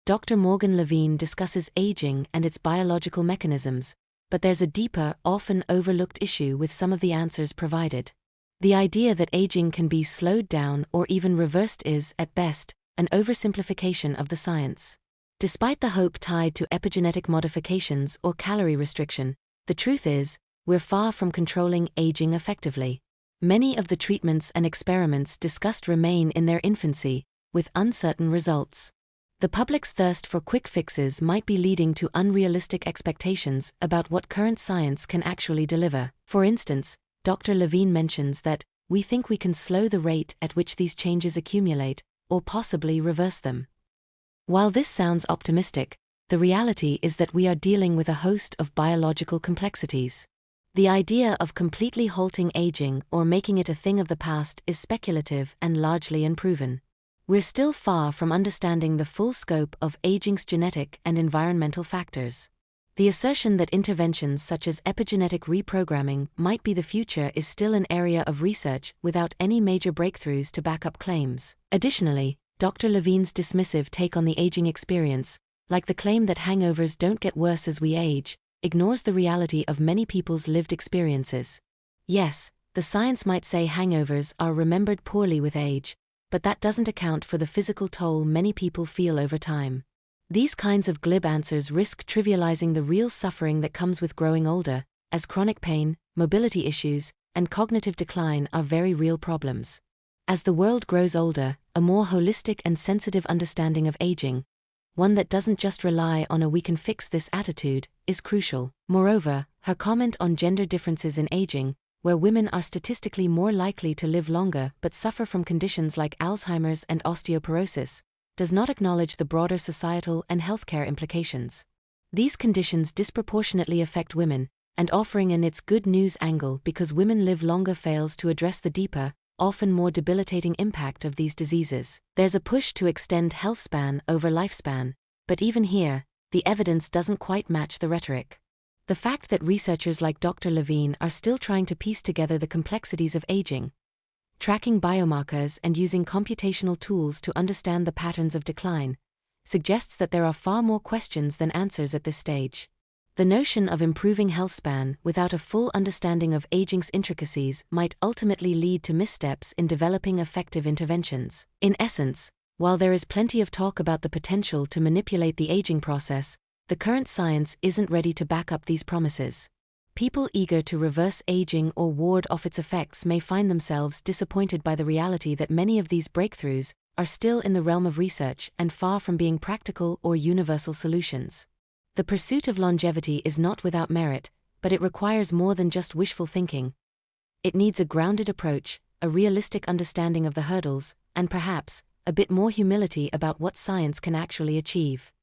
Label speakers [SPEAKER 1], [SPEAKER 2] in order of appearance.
[SPEAKER 1] Dr. Morgan Levine discusses aging and its biological mechanisms, but there's a deeper, often overlooked issue with some of the answers provided. The idea that aging can be slowed down or even reversed is, at best, an oversimplification of the science. Despite the hope tied to epigenetic modifications or calorie restriction, the truth is, we're far from controlling aging effectively. Many of the treatments and experiments discussed remain in their infancy, with uncertain results. The public's thirst for quick fixes might be leading to unrealistic expectations about what current science can actually deliver. For instance, Dr. Levine mentions that, "We think we can slow the rate at which these changes accumulate, or possibly reverse them." While this sounds optimistic, the reality is that we are dealing with a host of biological complexities. The idea of completely halting aging or making it a thing of the past is speculative and largely unproven. We're still far from understanding the full scope of aging's genetic and environmental factors. The assertion that interventions such as epigenetic reprogramming might be the future is still an area of research without any major breakthroughs to back up claims. Additionally, Dr. Levine's dismissive take on the aging experience, like the claim that hangovers don't get worse as we age, ignores the reality of many people's lived experiences. Yes, the science might say hangovers are remembered poorly with age, but that doesn't account for the physical toll many people feel over time. These kinds of glib answers risk trivializing the real suffering that comes with growing older, as chronic pain, mobility issues, and cognitive decline are very real problems. As the world grows older, a more holistic and sensitive understanding of aging, one that doesn't just rely on a "we can fix this" attitude, is crucial. Moreover, her comment on gender differences in aging, where women are statistically more likely to live longer but suffer from conditions like Alzheimer's and osteoporosis, does not acknowledge the broader societal and healthcare implications. These conditions disproportionately affect women, and offering an "it's good news" angle because women live longer fails to address the deeper, often more debilitating impact of these diseases. There's a push to extend health span over lifespan, but even here, the evidence doesn't quite match the rhetoric. The fact that researchers like Dr. Levine are still trying to piece together the complexities of aging, tracking biomarkers and using computational tools to understand the patterns of decline, suggests that there are far more questions than answers at this stage. The notion of improving health span without a full understanding of aging's intricacies might ultimately lead to missteps in developing effective interventions. In essence, while there is plenty of talk about the potential to manipulate the aging process, the current science isn't ready to back up these promises. People eager to reverse aging or ward off its effects may find themselves disappointed by the reality that many of these breakthroughs are still in the realm of research and far from being practical or universal solutions. The pursuit of longevity is not without merit, but it requires more than just wishful thinking. It needs a grounded approach, a realistic understanding of the hurdles, and perhaps, a bit more humility about what science can actually achieve.